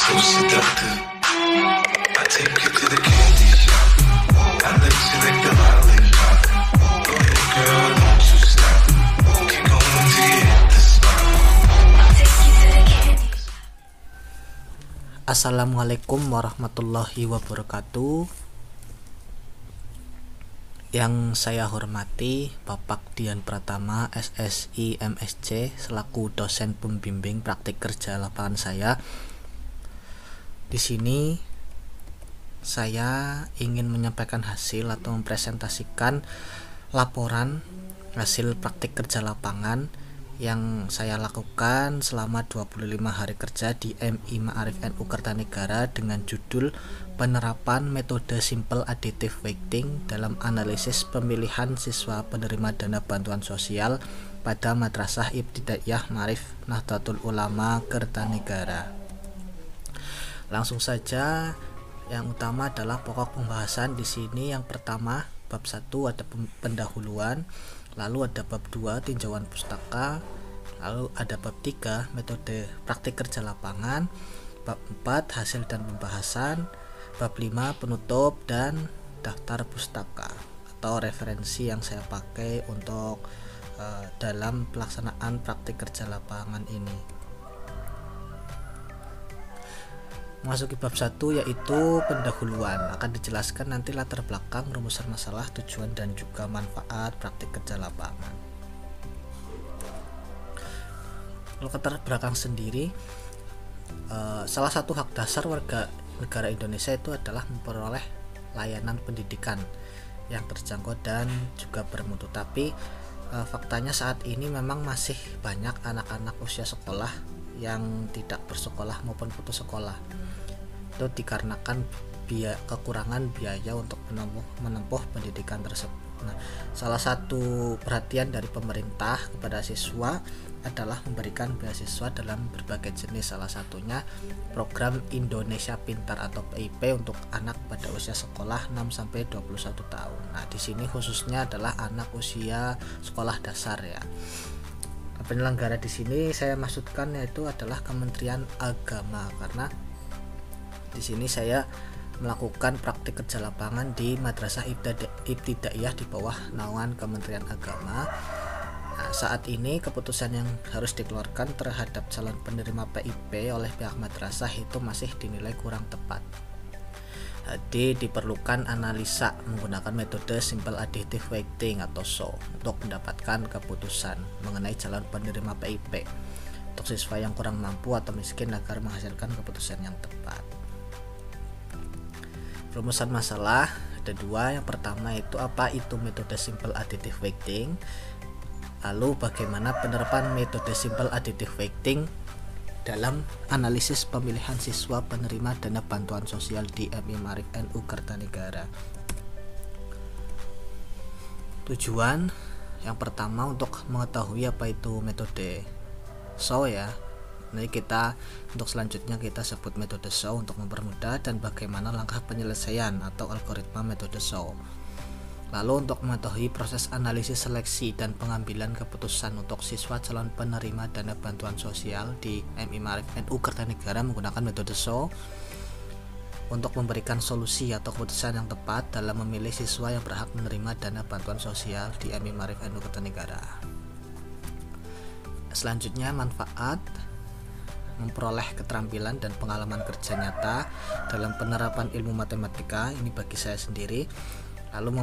so seductive. I take you to the candy shop. I let you lick the lollipop. Go ahead, girl, don't you stop. Keep going till you hit the spot. Assalamualaikum warahmatullahi wabarakatuh. Yang saya hormati Bapak Dian Pratama, SSI MSc, selaku dosen pembimbing praktik kerja lapangan saya. Di sini saya ingin menyampaikan hasil atau mempresentasikan laporan hasil praktik kerja lapangan yang saya lakukan selama 25 hari kerja di MI Ma'arif NU Kertanegara dengan judul penerapan metode simple additive weighting dalam analisis pemilihan siswa penerima dana bantuan sosial pada Madrasah Ibtidaiyah Ma'arif Nahdlatul Ulama Kertanegara. Langsung saja, yang utama adalah pokok pembahasan di sini. Yang pertama, bab 1 ada pendahuluan, lalu ada bab 2 tinjauan pustaka, lalu ada bab 3 metode praktik kerja lapangan, bab 4 hasil dan pembahasan, bab 5 penutup, dan daftar pustaka atau referensi yang saya pakai untuk dalam pelaksanaan praktik kerja lapangan ini. Memasuki bab 1 yaitu pendahuluan, akan dijelaskan nanti latar belakang, rumusan masalah, tujuan dan juga manfaat praktik kerja lapangan. Latar belakang sendiri, salah satu hak dasar warga negara Indonesia itu adalah memperoleh layanan pendidikan yang terjangkau dan juga bermutu. Tapi faktanya saat ini memang masih banyak anak-anak usia sekolah yang tidak bersekolah maupun putus sekolah. Itu dikarenakan kekurangan biaya untuk menempuh pendidikan tersebut. Nah, salah satu perhatian dari pemerintah kepada siswa adalah memberikan beasiswa dalam berbagai jenis, salah satunya program Indonesia Pintar atau PIP untuk anak pada usia sekolah 6 sampai 21 tahun. Nah, di sini khususnya adalah anak usia sekolah dasar ya. Penyelenggara di sini saya maksudkan yaitu adalah Kementerian Agama, karena di sini saya melakukan praktik kerja lapangan di Madrasah Ibtidaiyah di bawah naungan Kementerian Agama. Nah, saat ini keputusan yang harus dikeluarkan terhadap calon penerima PIP oleh pihak madrasah itu masih dinilai kurang tepat. Jadi diperlukan analisa menggunakan metode simple additive weighting atau SO untuk mendapatkan keputusan mengenai calon penerima PIP untuk siswa yang kurang mampu atau miskin agar menghasilkan keputusan yang tepat. Rumusan masalah ada dua. Yang pertama itu apa itu metode simple additive weighting, lalu bagaimana penerapan metode simple additive weighting dalam analisis pemilihan siswa penerima dana bantuan sosial di MI Ma'arif NU Kertanegara. Tujuan yang pertama untuk mengetahui apa itu metode SO ya. Nanti kita untuk selanjutnya kita sebut metode SO untuk mempermudah, dan bagaimana langkah penyelesaian atau algoritma metode SO. Lalu untuk mengetahui proses analisis seleksi dan pengambilan keputusan untuk siswa calon penerima dana bantuan sosial di MI Ma'arif NU Kertanegara menggunakan metode SO untuk memberikan solusi atau keputusan yang tepat dalam memilih siswa yang berhak menerima dana bantuan sosial di MI Ma'arif NU Kertanegara. Selanjutnya manfaat, memperoleh keterampilan dan pengalaman kerja nyata dalam penerapan ilmu matematika ini bagi saya sendiri. Lalu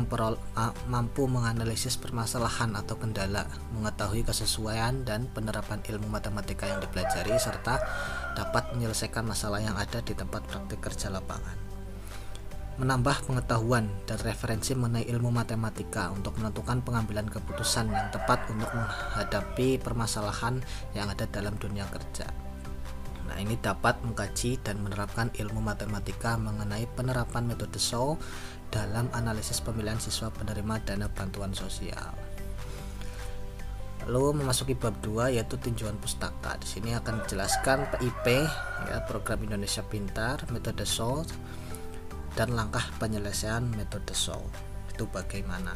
mampu menganalisis permasalahan atau kendala, mengetahui kesesuaian dan penerapan ilmu matematika yang dipelajari, serta dapat menyelesaikan masalah yang ada di tempat praktik kerja lapangan. Menambah pengetahuan dan referensi mengenai ilmu matematika untuk menentukan pengambilan keputusan yang tepat untuk menghadapi permasalahan yang ada dalam dunia kerja. Nah, ini dapat mengkaji dan menerapkan ilmu matematika mengenai penerapan metode SO dalam analisis pemilihan siswa penerima dana bantuan sosial. Lalu memasuki bab 2 yaitu tinjauan pustaka. Di sini akan dijelaskan PIP ya, program Indonesia Pintar, metode SO, dan langkah penyelesaian metode SO. Itu bagaimana?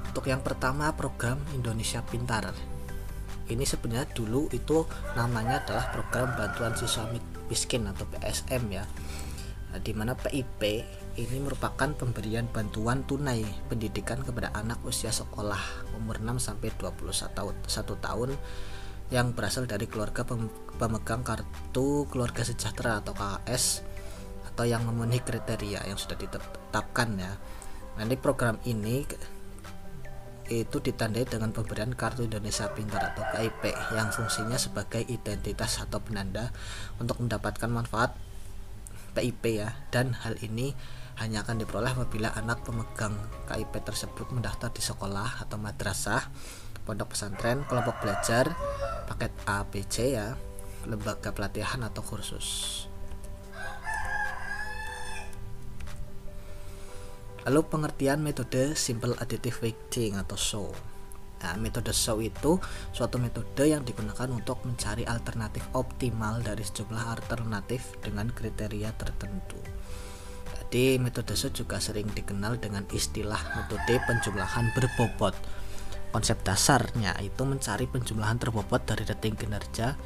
Untuk yang pertama, program Indonesia Pintar. Ini sebenarnya dulu itu namanya adalah program bantuan siswa miskin atau PSM ya. Nah, di mana PIP ini merupakan pemberian bantuan tunai pendidikan kepada anak usia sekolah umur 6 sampai 21 tahun yang berasal dari keluarga pemegang kartu keluarga sejahtera atau KKS atau yang memenuhi kriteria yang sudah ditetapkan ya. Nanti program ini itu ditandai dengan pemberian Kartu Indonesia Pintar atau KIP yang fungsinya sebagai identitas atau penanda untuk mendapatkan manfaat PIP ya, dan hal ini hanya akan diperoleh apabila anak pemegang KIP tersebut mendaftar di sekolah atau madrasah, pondok pesantren, kelompok belajar, paket A, B, C ya, lembaga pelatihan atau kursus. Lalu pengertian metode Simple Additive Weighting atau SAW. Nah, metode SAW itu suatu metode yang digunakan untuk mencari alternatif optimal dari sejumlah alternatif dengan kriteria tertentu. Jadi metode SAW juga sering dikenal dengan istilah metode penjumlahan berbobot. Konsep dasarnya itu mencari penjumlahan terbobot dari rating kinerja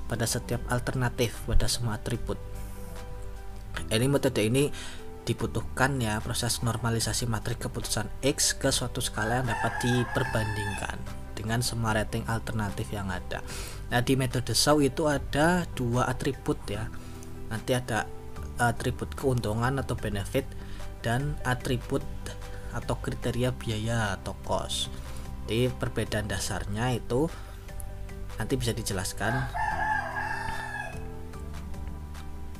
pada setiap alternatif pada semua atribut. Ini metode ini dibutuhkan ya proses normalisasi matriks keputusan X ke suatu skala yang dapat diperbandingkan dengan semua rating alternatif yang ada. Nah, di metode SAW itu ada dua atribut ya. Nanti ada atribut keuntungan atau benefit dan atribut atau kriteria biaya atau cost. Jadi perbedaan dasarnya itu nanti bisa dijelaskan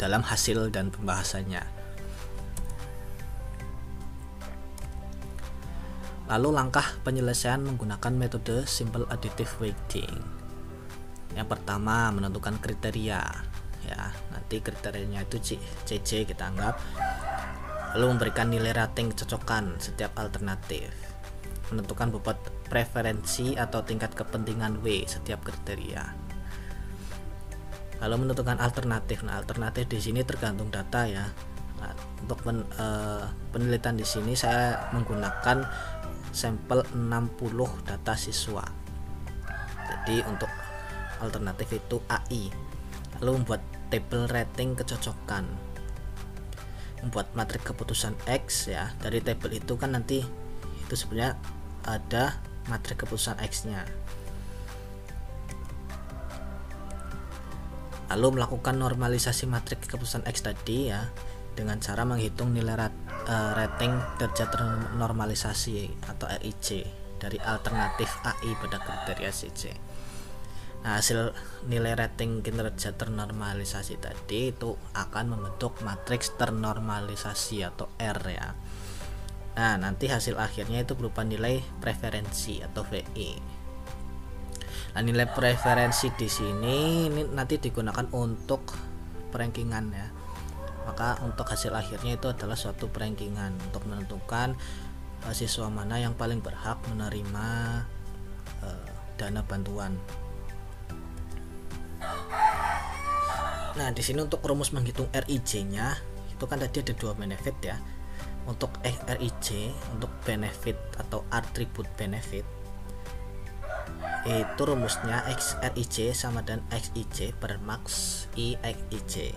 dalam hasil dan pembahasannya. Lalu langkah penyelesaian menggunakan metode Simple Additive Weighting. Yang pertama, menentukan kriteria ya. Nanti kriterianya itu CC kita anggap. Lalu memberikan nilai rating kecocokan setiap alternatif. Menentukan bobot preferensi atau tingkat kepentingan W setiap kriteria. Lalu menentukan alternatif. Nah, alternatif di sini tergantung data ya. Nah, untuk penelitian di sini saya menggunakan sampel 60 data siswa. Jadi untuk alternatif itu AI. Lalu membuat tabel rating kecocokan, membuat matriks keputusan X ya. Dari tabel itu kan nanti itu sebenarnya ada matriks keputusan X-nya. Lalu melakukan normalisasi matriks keputusan X tadi ya dengan cara menghitung nilai rating derajat ternormalisasi atau RIC dari alternatif AI pada kriteria CC. Nah, hasil nilai rating kinerja ternormalisasi tadi itu akan membentuk matriks ternormalisasi atau R ya. Nah, nanti hasil akhirnya itu berupa nilai preferensi atau VI. Nah, nilai preferensi di sini ini nanti digunakan untuk perankingan ya. Maka untuk hasil akhirnya itu adalah suatu perankingan untuk menentukan siswa mana yang paling berhak menerima dana bantuan. Nah, di sini untuk rumus menghitung RIC-nya itu kan tadi ada dua benefit ya. Untuk RIC untuk benefit atau atribut benefit itu rumusnya XRIC sama dengan XIC per max I XIC.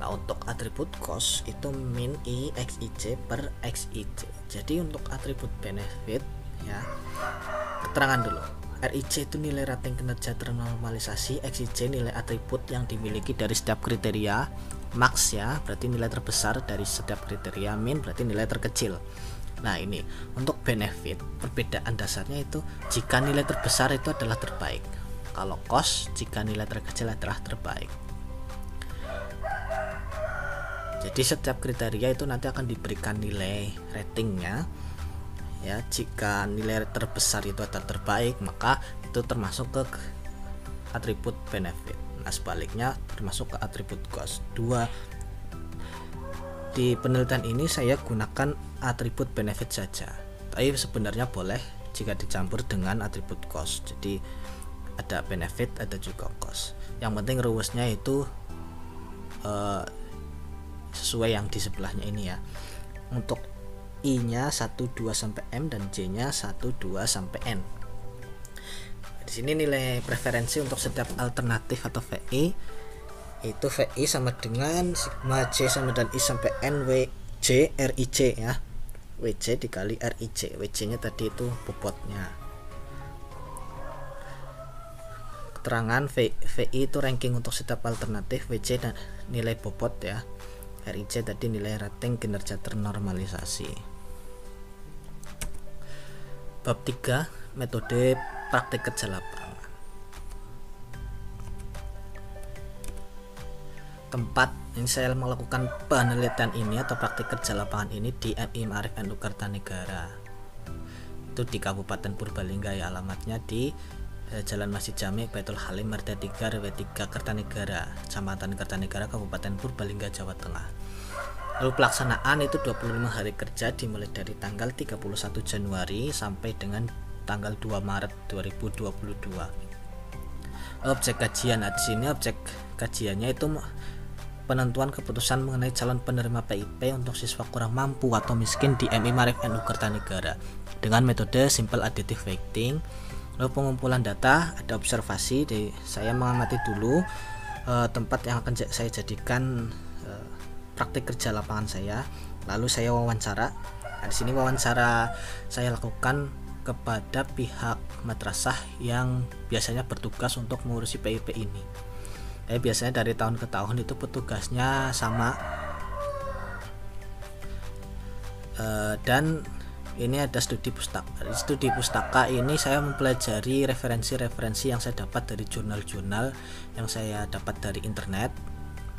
Nah, untuk atribut cost itu min I XIC per XIC. Jadi untuk atribut benefit ya, keterangan dulu. RIC itu nilai rating kinerja ternormalisasi, XIC nilai atribut yang dimiliki dari setiap kriteria, max ya berarti nilai terbesar dari setiap kriteria, min berarti nilai terkecil. Nah, ini untuk benefit perbedaan dasarnya itu jika nilai terbesar itu adalah terbaik, kalau cost jika nilai terkecil adalah terbaik. Jadi setiap kriteria itu nanti akan diberikan nilai ratingnya ya. Jika nilai terbesar itu adalah terbaik, maka itu termasuk ke atribut benefit. Nah, sebaliknya termasuk ke atribut cost. Di penelitian ini saya gunakan atribut benefit saja, tapi sebenarnya boleh jika dicampur dengan atribut cost. Jadi ada benefit, ada juga cost. Yang penting rumusnya itu sesuai yang di sebelahnya ini ya. Untuk I-nya 1, 2 sampai M dan J-nya 1, 2 sampai N. Di sini nilai preferensi untuk setiap alternatif atau VI itu VI sama dengan sigma J sama dan I sampai N WJ RIJ ya. WJ dikali RIJ. WJ nya tadi itu bobotnya. Keterangan VI itu ranking untuk setiap alternatif, WJ dan nilai bobot ya, RIJ tadi nilai rating kinerja ternormalisasi. Bab 3 metode praktik kerja lapangan. Tempat yang saya melakukan penelitian ini atau praktik kerja lapangan ini di MI Ma'arif NU Kertanegara, itu di Kabupaten Purbalingga ya, alamatnya di Jalan Masjid Jami Baitul Halim Marta 3 RW 3 Kertanegara, Kecamatan Kertanegara, Kabupaten Purbalingga, Jawa Tengah. Lalu pelaksanaan itu 25 hari kerja dimulai dari tanggal 31 Januari sampai dengan tanggal 2 Maret 2022. Objek kajian, di sini objek kajiannya itu penentuan keputusan mengenai calon penerima PIP untuk siswa kurang mampu atau miskin di MI Ma'arif NU Kertanegara dengan metode simple additive weighting. Lalu pengumpulan data, ada observasi, saya mengamati dulu tempat yang akan saya jadikan praktik kerja lapangan saya. Lalu saya wawancara. Nah, di sini wawancara saya lakukan kepada pihak madrasah yang biasanya bertugas untuk mengurusi PIP ini. Biasanya dari tahun ke tahun itu petugasnya sama, dan ini ada studi pustaka. Di studi pustaka ini saya mempelajari referensi-referensi yang saya dapat dari jurnal-jurnal yang saya dapat dari internet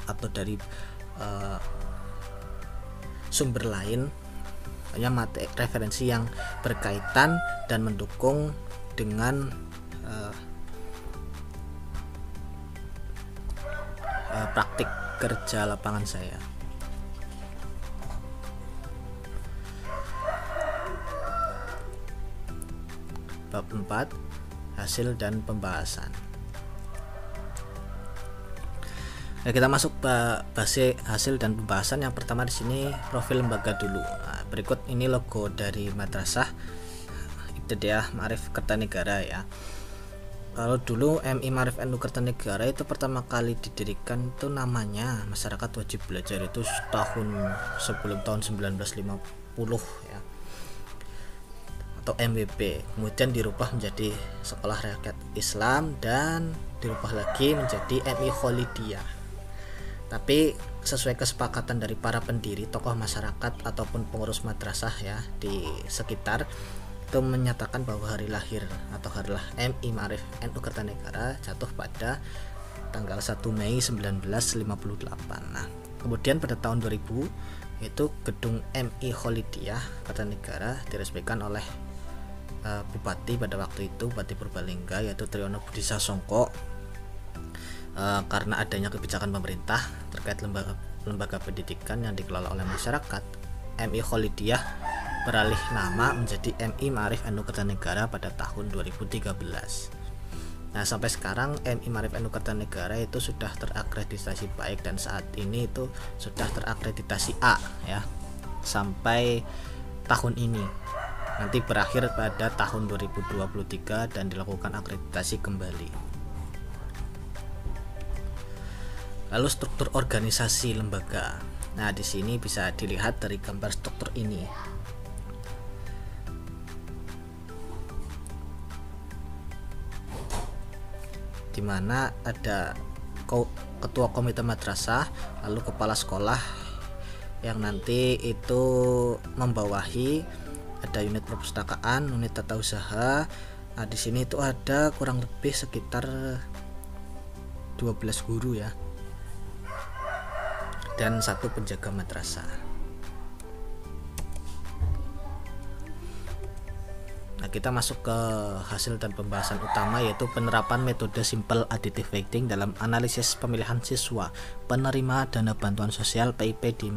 atau dari sumber lain, referensi yang berkaitan dan mendukung dengan praktik kerja lapangan saya. Bab 4 hasil dan pembahasan. Nah, kita masuk ke hasil dan pembahasan. Yang pertama di sini profil lembaga dulu. Nah, berikut ini logo dari madrasah Ibtidaiyah Ma'arif Kertanegara ya. Kalau dulu MI Ma'arif NU Kertanegara itu pertama kali didirikan itu namanya Masyarakat Wajib Belajar, itu sebelum tahun 1950 ya, atau MWB. Kemudian dirubah menjadi Sekolah Rakyat Islam dan dirubah lagi menjadi MI Kholidiyah. Tapi sesuai kesepakatan dari para pendiri, tokoh masyarakat ataupun pengurus madrasah ya di sekitar, itu menyatakan bahwa hari lahir atau hari MI Ma'arif NU Kertanegara jatuh pada tanggal 1 Mei 1958. Nah, kemudian pada tahun 2000 itu gedung MI Kholidiyah Kertanegara diresmikan oleh Bupati pada waktu itu, Bupati Purbalingga, yaitu Triyono Budi Sasongko, karena adanya kebijakan pemerintah terkait lembaga pendidikan yang dikelola oleh masyarakat. MI Kholidiyah beralih nama menjadi MI Ma'arif NU Kertanegara pada tahun 2013. Nah, sampai sekarang MI Ma'arif NU Kertanegara itu sudah terakreditasi baik dan saat ini itu sudah terakreditasi A ya sampai tahun ini. Nanti berakhir pada tahun 2023 dan dilakukan akreditasi kembali. Lalu struktur organisasi lembaga. Nah, di sini bisa dilihat dari gambar struktur ini. Di mana ada ketua komite madrasah, lalu kepala sekolah yang nanti itu membawahi, ada unit perpustakaan, unit tata usaha. Nah, di sini itu ada kurang lebih sekitar 12 guru ya, dan 1 penjaga madrasah. Nah, kita masuk ke hasil dan pembahasan utama, yaitu penerapan metode simple additive weighting dalam analisis pemilihan siswa penerima dana bantuan sosial PIP di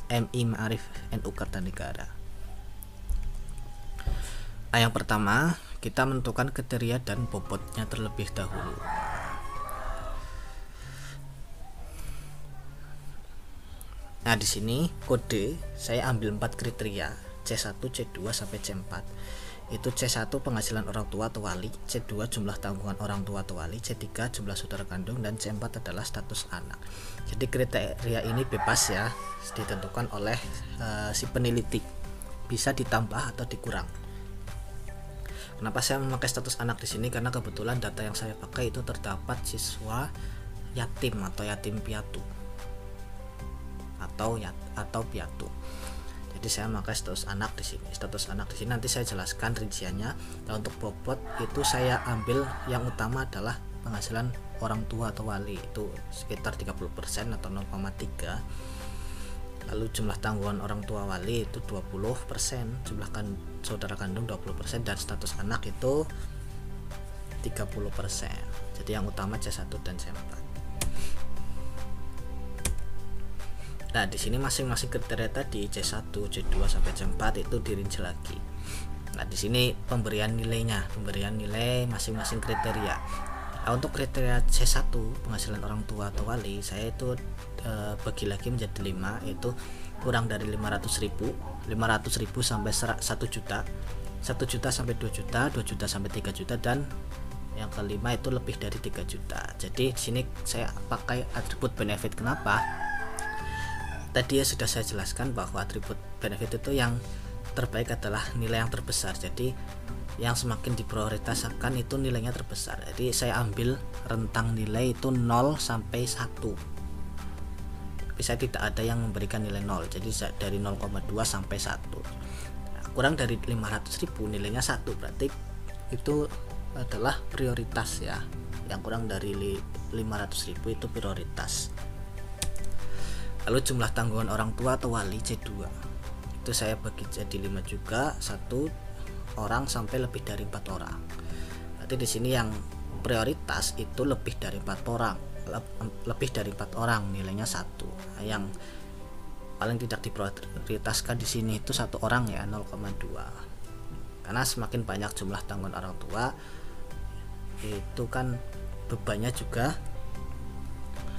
MI Ma'arif NU Kertanegara. Nah, yang pertama kita menentukan kriteria dan bobotnya terlebih dahulu. Nah, di sini kode saya ambil 4 kriteria, C1, C2 sampai C4. itu C1 penghasilan orang tua atau wali, C2 jumlah tanggungan orang tua atau wali, C3 jumlah saudara kandung, dan C4 adalah status anak. Jadi kriteria ini bebas ya, ditentukan oleh si peneliti, bisa ditambah atau dikurang. Kenapa saya memakai status anak di sini? Karena kebetulan data yang saya pakai itu terdapat siswa yatim atau yatim piatu atau piatu. Jadi saya memakai status anak di sini. Status anak di sini nanti saya jelaskan rinciannya. Nah, untuk bobot itu saya ambil yang utama adalah penghasilan orang tua atau wali, itu sekitar 30% atau 0,3. Lalu jumlah tanggungan orang tua wali itu 20%, jumlah saudara kandung 20%, dan status anak itu 30%. Jadi yang utama C1 dan C4. Nah, di sini masing-masing kriteria tadi C1, C2 sampai C4 itu dirinci lagi. Nah, di sini pemberian nilainya, pemberian nilai masing-masing kriteria. Nah, untuk kriteria C1 penghasilan orang tua atau wali, saya itu bagi lagi menjadi 5, itu kurang dari 500.000 sampai 1 juta, 1 juta sampai 2 juta, 2 juta sampai 3 juta, dan yang kelima itu lebih dari 3 juta. Jadi di sini saya pakai atribut benefit. Kenapa? Tadi ya sudah saya jelaskan bahwa atribut benefit itu yang terbaik adalah nilai yang terbesar. Jadi yang semakin diprioritaskan itu nilainya terbesar. Jadi saya ambil rentang nilai itu 0 sampai 1. Bisa tidak ada yang memberikan nilai 0. Jadi dari 0,2 sampai 1. Nah, kurang dari 500.000 nilainya 1, berarti itu adalah prioritas ya. Yang kurang dari 500.000 itu prioritas. Lalu jumlah tanggungan orang tua atau wali C2 itu saya bagi jadi 5 juga, 1 orang sampai lebih dari 4 orang. Berarti di sini yang prioritas itu lebih dari 4 orang, lebih dari 4 orang nilainya 1. Nah, yang paling tidak diprioritaskan di sini itu 1 orang ya, 0,2. Karena semakin banyak jumlah tanggungan orang tua itu kan bebannya juga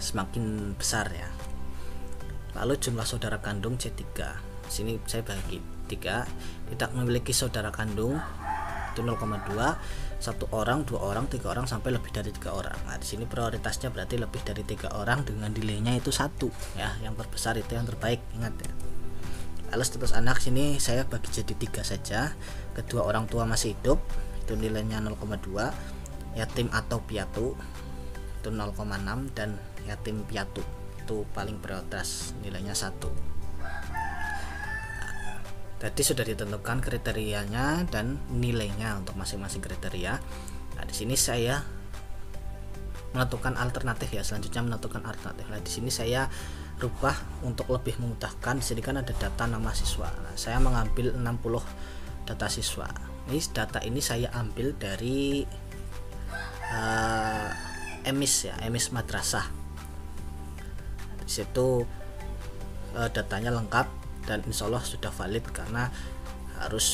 semakin besar ya. Lalu jumlah saudara kandung C3. Di sini saya bagi 3, tidak memiliki saudara kandung itu 0,2, 1 orang, 2 orang, 3 orang sampai lebih dari 3 orang. Nah, di sini prioritasnya berarti lebih dari 3 orang dengan nilainya itu 1 ya. Yang terbesar itu yang terbaik, ingat ya. Lalu status anak sini saya bagi jadi 3 saja. Kedua orang tua masih hidup itu nilainya 0,2, yatim atau piatu itu 0,6, dan yatim piatu itu paling prioritas nilainya 1. Tadi sudah ditentukan kriterianya dan nilainya untuk masing-masing kriteria. Nah, di sini saya menentukan alternatif ya. Selanjutnya menentukan alternatif. Nah, di sini saya rubah untuk lebih memudahkan. Di sini kan ada data nama siswa. Nah, saya mengambil 60 data siswa. Ini data ini saya ambil dari EMIS ya, EMIS Madrasah. Di situ datanya lengkap dan insya Allah sudah valid karena harus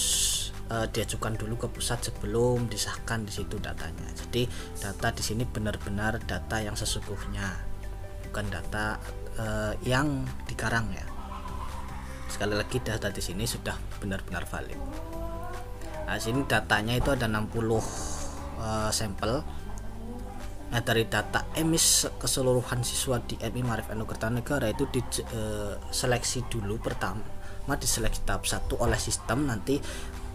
diajukan dulu ke pusat sebelum disahkan di situ datanya. Jadi data di sini benar-benar data yang sesungguhnya, bukan data yang dikarang ya. Sekali lagi data di sini sudah benar-benar valid. Nah, sini datanya itu ada 60 sampel. Nah, dari data EMIS keseluruhan siswa di MI Maarif NU Kertanegara itu diseleksi dulu pertama, diseleksi tahap 1 oleh sistem. Nanti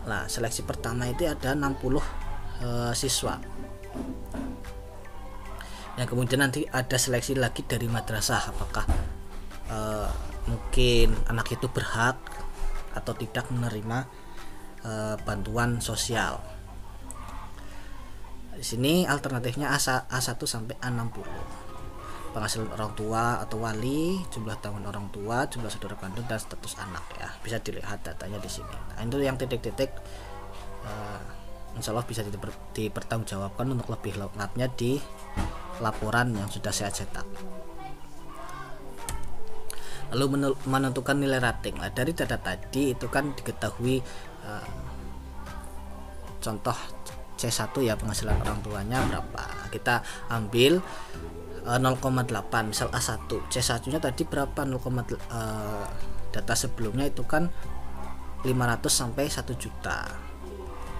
lah seleksi pertama itu ada 60 siswa. Yang kemudian nanti ada seleksi lagi dari madrasah, apakah mungkin anak itu berhak atau tidak menerima bantuan sosial. Di sini alternatifnya A1 sampai A60. Penghasilan orang tua atau wali, jumlah tanggungan orang tua, jumlah saudara kandung, dan status anak ya. Bisa dilihat datanya di sini. Nah, itu yang titik-titik insya Allah bisa dipertanggungjawabkan untuk lebih lengkapnya di laporan yang sudah saya cetak. Lalu menentukan nilai rating. Nah, dari data tadi itu kan diketahui contoh C1 ya, penghasilan orang tuanya berapa. Kita ambil 0,8 misal A1. C1 nya tadi berapa? Data sebelumnya itu kan 500 sampai 1 juta.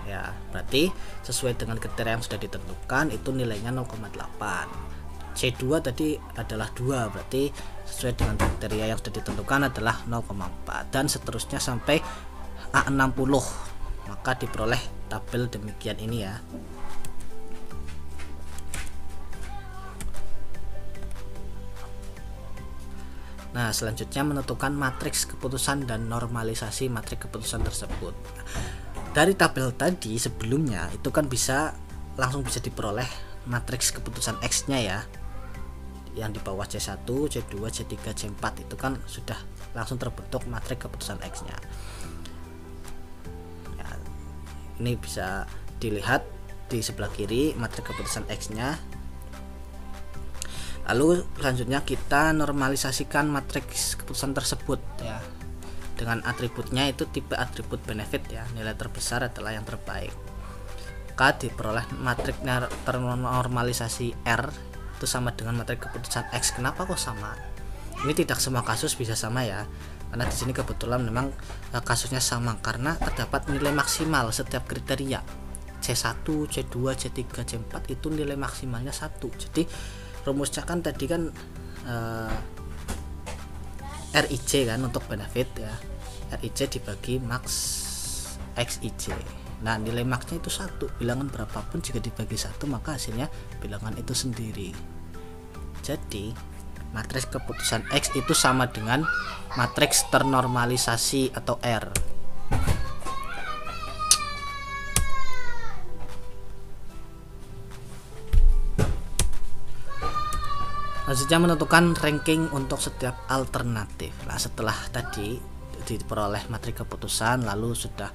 ya. Berarti sesuai dengan kriteria yang sudah ditentukan itu nilainya 0,8. C2 tadi adalah 2, berarti sesuai dengan kriteria yang sudah ditentukan adalah 0,4 dan seterusnya sampai A60, maka diperoleh tabel demikian ini ya. Nah, selanjutnya menentukan matriks keputusan dan normalisasi matriks keputusan tersebut. Dari tabel tadi sebelumnya itu kan langsung bisa diperoleh matriks keputusan X-nya ya. Yang di bawah C1, C2, C3, C4 itu kan sudah langsung terbentuk matriks keputusan X-nya. Ya, ini bisa dilihat di sebelah kiri matriks keputusan X-nya. Lalu selanjutnya kita normalisasikan matriks keputusan tersebut ya. Dengan atributnya itu tipe atribut benefit ya. Nilai terbesar adalah yang terbaik. Maka diperoleh matriks ternormalisasi R itu sama dengan matriks keputusan X. Kenapa kok sama? Ini tidak semua kasus bisa sama ya. Karena di sini kebetulan memang kasusnya sama karena terdapat nilai maksimal setiap kriteria. C1, C2, C3, C4 itu nilai maksimalnya 1. Jadi rumusnya kan tadi kan RIJ kan untuk benefit ya. RIJ dibagi max XIJ. Nah, nilai maksnya itu 1. Bilangan berapapun jika dibagi 1 maka hasilnya bilangan itu sendiri. Jadi matriks keputusan X itu sama dengan matriks ternormalisasi atau R. Selanjutnya menentukan ranking untuk setiap alternatif. Nah, setelah tadi diperoleh matriks keputusan lalu sudah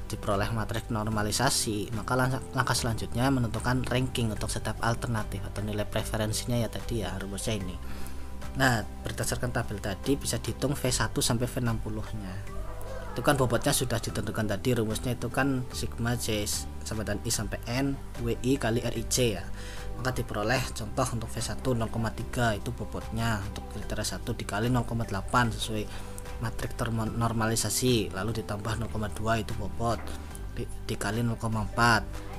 diperoleh matriks normalisasi, maka langkah selanjutnya menentukan ranking untuk setiap alternatif atau nilai preferensinya ya tadi ya, rumusnya ini. Nah, berdasarkan tabel tadi bisa dihitung V1 sampai V60-nya. Itu kan bobotnya sudah ditentukan tadi, rumusnya itu kan sigma J sama dengan I sampai N WI kali RIJ ya. Maka diperoleh contoh untuk V1 0,3 itu bobotnya, untuk kriteria 1 dikali 0,8 sesuai matriks normalisasi, lalu ditambah 0,2 itu bobot dikali 0,4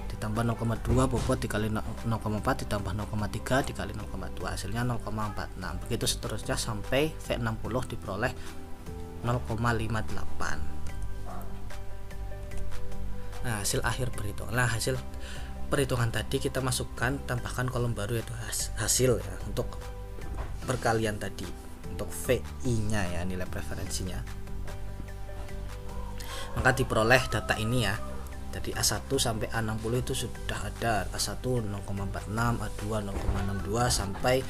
ditambah 0,2 bobot dikali 0,4 ditambah 0,3 dikali 0,2 hasilnya 0,46. Begitu seterusnya sampai V60 diperoleh 0,58. Nah, hasil akhir perhitungan. Nah, hasil perhitungan tadi kita masukkan, tambahkan kolom baru yaitu hasil ya untuk perkalian tadi untuk VI nya ya, nilai preferensinya. Maka diperoleh data ini ya. Jadi A1 sampai A60 itu sudah ada. A1 0,46, A2 0,62 sampai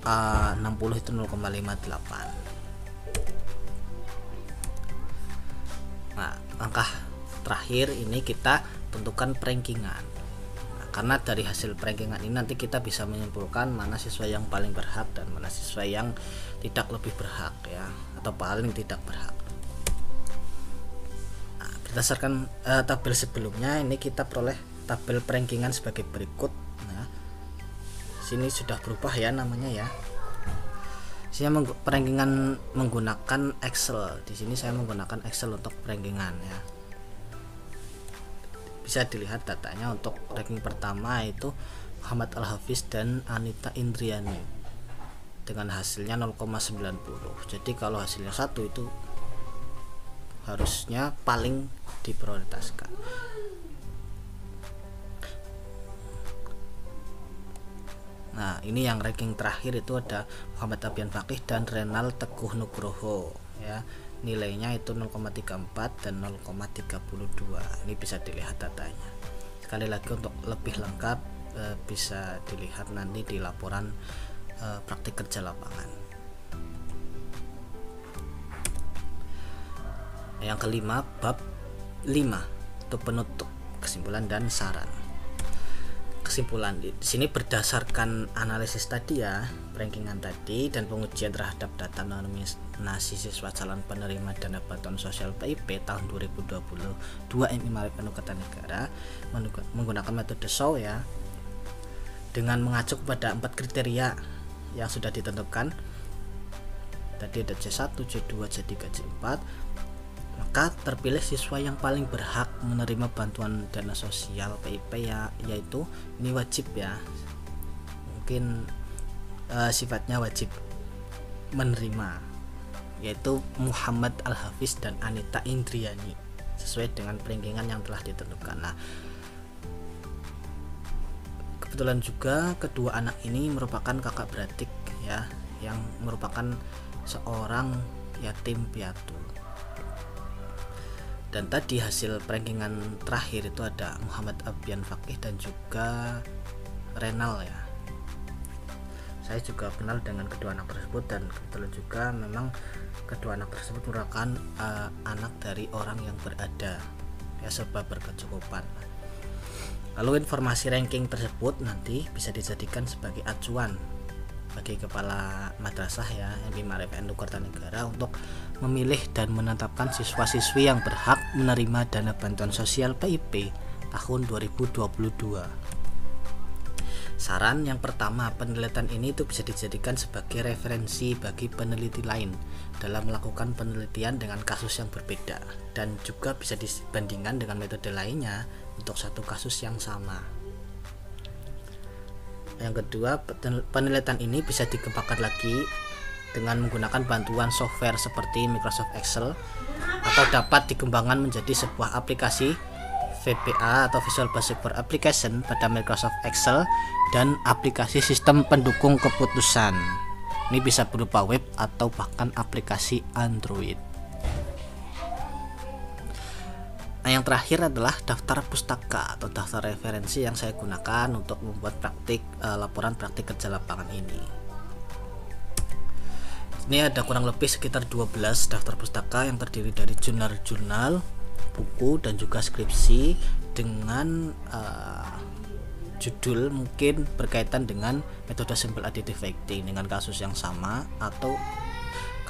A60 itu 0,58. Nah, langkah terakhir ini kita tentukan rankingan. Karena dari hasil rankingan ini nanti kita bisa menyimpulkan mana siswa yang paling berhak dan mana siswa yang tidak lebih berhak ya, atau paling tidak berhak. Nah, berdasarkan tabel sebelumnya ini kita peroleh tabel rankingan sebagai berikut. Nah, sini sudah berubah ya namanya ya. Sini rankingan menggunakan Excel. Di sini saya menggunakan Excel untuk rankingan ya. Bisa dilihat datanya untuk ranking pertama itu Muhammad Al-Hafiz dan Anita Indriani dengan hasilnya 0,90. Jadi kalau hasilnya 1 itu harusnya paling diprioritaskan. Nah, ini yang ranking terakhir itu ada Muhammad Abian Fakih dan Renal Teguh Nugroho ya. Nilainya itu 0,34 dan 0,32. Ini bisa dilihat datanya. Sekali lagi untuk lebih lengkap bisa dilihat nanti di laporan praktik kerja lapangan. Yang kelima, bab 5 itu penutup, kesimpulan dan saran. Kesimpulan di sini berdasarkan analisis tadi ya, rankingan tadi dan pengujian terhadap data nominasi siswa calon penerima dana bantuan sosial PIP tahun 2022 MI Penuh Kertanegara menggunakan metode SHOW ya, dengan mengacu kepada 4 kriteria yang sudah ditentukan tadi, ada C1, C2, C3, C4. Maka maka terpilih siswa yang paling berhak menerima bantuan dana sosial PIP yaitu ini wajib ya, mungkin sifatnya wajib menerima, yaitu Muhammad Al-Hafiz dan Anita Indriani sesuai dengan peringkingan yang telah ditentukan. Nah, kebetulan juga kedua anak ini merupakan kakak beradik ya, yang merupakan seorang yatim piatu. Dan tadi hasil rankingan terakhir itu ada Muhammad Abian Fakih dan juga Renal ya. Saya juga kenal dengan kedua anak tersebut, dan kebetulan juga memang kedua anak tersebut merupakan anak dari orang yang berada ya, serba berkecukupan. Lalu informasi ranking tersebut nanti bisa dijadikan sebagai acuan bagi kepala madrasah ya, MI Ma'arif NU Kertanegara untuk memilih dan menetapkan siswa-siswi yang berhak menerima dana bantuan sosial PIP tahun 2022. Saran yang pertama, penelitian ini itu bisa dijadikan sebagai referensi bagi peneliti lain dalam melakukan penelitian dengan kasus yang berbeda, dan juga bisa dibandingkan dengan metode lainnya untuk satu kasus yang sama. Yang kedua, penelitian ini bisa dikembangkan lagi dengan menggunakan bantuan software seperti Microsoft Excel, atau dapat dikembangkan menjadi sebuah aplikasi VBA atau Visual Basic for Application pada Microsoft Excel, dan aplikasi sistem pendukung keputusan. Ini bisa berupa web atau bahkan aplikasi Android. Nah, yang terakhir adalah daftar pustaka atau daftar referensi yang saya gunakan untuk membuat laporan praktik kerja lapangan ini. Ini ada kurang lebih sekitar 12 daftar pustaka yang terdiri dari jurnal-jurnal, buku, dan juga skripsi dengan judul mungkin berkaitan dengan metode simple additive weighting dengan kasus yang sama, atau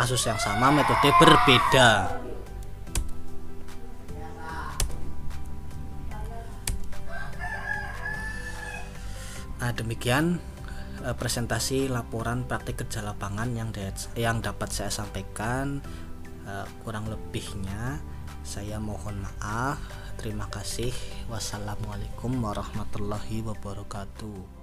kasus yang sama metode berbeda. Nah, demikian presentasi laporan praktik kerja lapangan yang dapat saya sampaikan. Kurang lebihnya saya mohon maaf. Terima kasih. Wassalamualaikum warahmatullahi wabarakatuh.